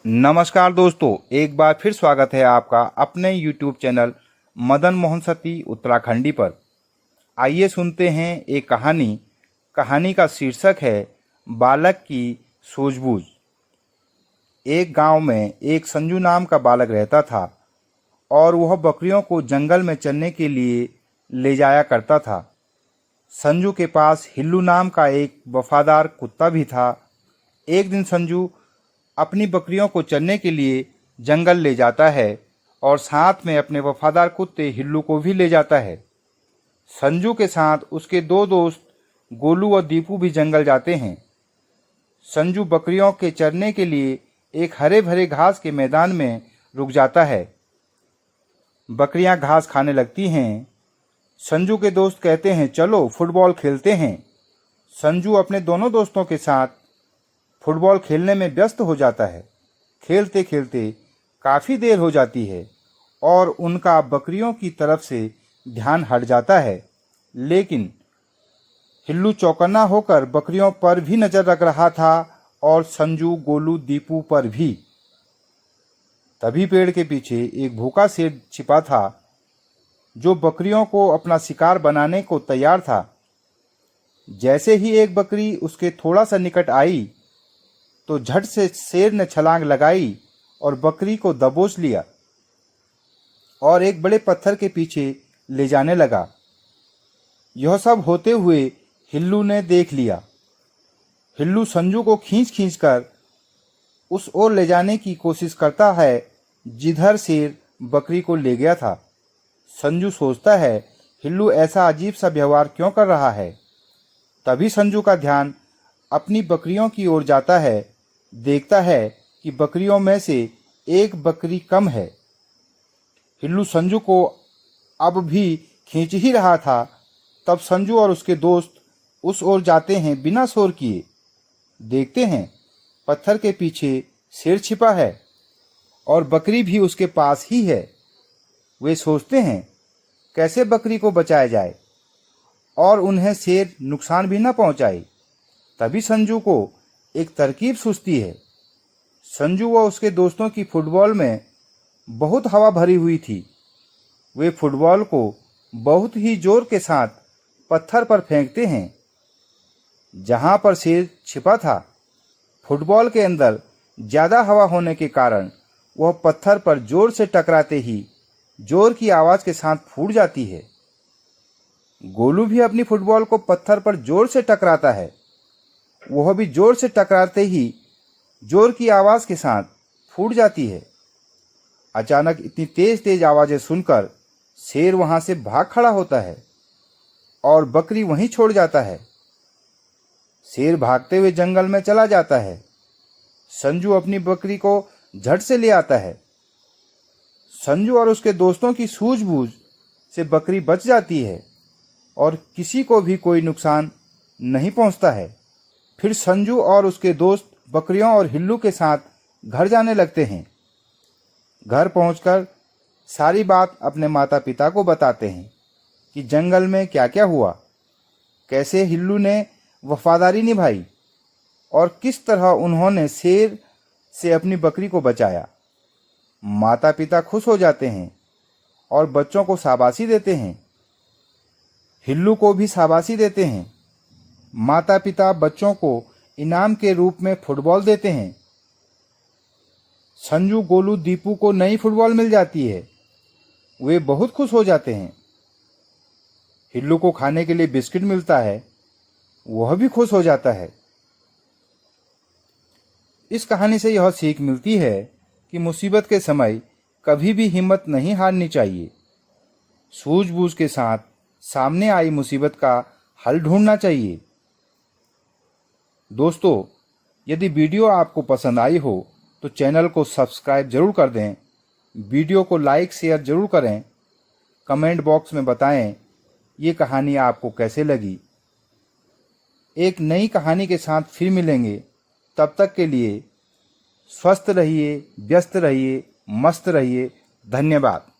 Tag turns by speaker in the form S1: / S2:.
S1: नमस्कार दोस्तों, एक बार फिर स्वागत है आपका अपने YouTube चैनल मदन मोहन सती उत्तराखंडी पर। आइए सुनते हैं एक कहानी का शीर्षक है बालक की सूझबूझ। एक गांव में एक संजू नाम का बालक रहता था और वह बकरियों को जंगल में चरने के लिए ले जाया करता था। संजू के पास हिल्लू नाम का एक वफादार कुत्ता भी था। एक दिन संजू अपनी बकरियों को चरने के लिए जंगल ले जाता है और साथ में अपने वफादार कुत्ते हिल्लू को भी ले जाता है। संजू के साथ उसके दो दोस्त गोलू और दीपू भी जंगल जाते हैं। संजू बकरियों के चरने के लिए एक हरे भरे घास के मैदान में रुक जाता है। बकरियां घास खाने लगती हैं। संजू के दोस्त कहते हैं, चलो फुटबॉल खेलते हैं। संजू अपने दोनों दोस्तों के साथ फुटबॉल खेलने में व्यस्त हो जाता है। खेलते खेलते काफ़ी देर हो जाती है और उनका बकरियों की तरफ से ध्यान हट जाता है, लेकिन हिल्लू चौकन्ना होकर बकरियों पर भी नज़र रख रहा था और संजू, गोलू, दीपू पर भी। तभी पेड़ के पीछे एक भूखा शेर छिपा था जो बकरियों को अपना शिकार बनाने को तैयार था। जैसे ही एक बकरी उसके थोड़ा सा निकट आई तो झट से शेर ने छलांग लगाई और बकरी को दबोच लिया और एक बड़े पत्थर के पीछे ले जाने लगा। यह सब होते हुए हिल्लू ने देख लिया। हिल्लू संजू को खींच कर उस ओर ले जाने की कोशिश करता है जिधर शेर बकरी को ले गया था। संजू सोचता है, हिल्लू ऐसा अजीब सा व्यवहार क्यों कर रहा है। तभी संजू का ध्यान अपनी बकरियों की ओर जाता है। देखता है कि बकरियों में से एक बकरी कम है। हिल्लू संजू को अब भी खींच ही रहा था। तब संजू और उसके दोस्त उस ओर जाते हैं बिना शोर किए। देखते हैं पत्थर के पीछे शेर छिपा है और बकरी भी उसके पास ही है। वे सोचते हैं कैसे बकरी को बचाया जाए और उन्हें शेर नुकसान भी न पहुंचाए। तभी संजू को एक तरकीब सूझती है। संजू व उसके दोस्तों की फुटबॉल में बहुत हवा भरी हुई थी। वे फुटबॉल को बहुत ही जोर के साथ पत्थर पर फेंकते हैं जहां पर शेर छिपा था। फुटबॉल के अंदर ज़्यादा हवा होने के कारण वह पत्थर पर जोर से टकराते ही जोर की आवाज़ के साथ फूट जाती है। गोलू भी अपनी फुटबॉल को पत्थर पर जोर से टकराता है। वह भी जोर से टकराते ही जोर की आवाज़ के साथ फूट जाती है। अचानक इतनी तेज तेज आवाज़ें सुनकर शेर वहां से भाग खड़ा होता है और बकरी वहीं छोड़ जाता है। शेर भागते हुए जंगल में चला जाता है। संजू अपनी बकरी को झट से ले आता है। संजू और उसके दोस्तों की सूझबूझ से बकरी बच जाती है और किसी को भी कोई नुकसान नहीं पहुंचता है। फिर संजू और उसके दोस्त बकरियों और हिल्लू के साथ घर जाने लगते हैं। घर पहुंचकर सारी बात अपने माता पिता को बताते हैं कि जंगल में क्या क्या हुआ, कैसे हिल्लू ने वफादारी निभाई और किस तरह उन्होंने शेर से अपनी बकरी को बचाया। माता पिता खुश हो जाते हैं और बच्चों को शाबाशी देते हैं। हिल्लू को भी शाबाशी देते हैं। माता पिता बच्चों को इनाम के रूप में फुटबॉल देते हैं। संजू, गोलू, दीपू को नई फुटबॉल मिल जाती है। वे बहुत खुश हो जाते हैं। हिल्लू को खाने के लिए बिस्किट मिलता है, वह भी खुश हो जाता है। इस कहानी से यह सीख मिलती है कि मुसीबत के समय कभी भी हिम्मत नहीं हारनी चाहिए। सूझबूझ के साथ सामने आई मुसीबत का हल ढूंढना चाहिए। दोस्तों, यदि वीडियो आपको पसंद आई हो तो चैनल को सब्सक्राइब जरूर कर दें। वीडियो को लाइक शेयर जरूर करें। कमेंट बॉक्स में बताएं ये कहानी आपको कैसे लगी। एक नई कहानी के साथ फिर मिलेंगे। तब तक के लिए स्वस्थ रहिए, व्यस्त रहिए, मस्त रहिए। धन्यवाद।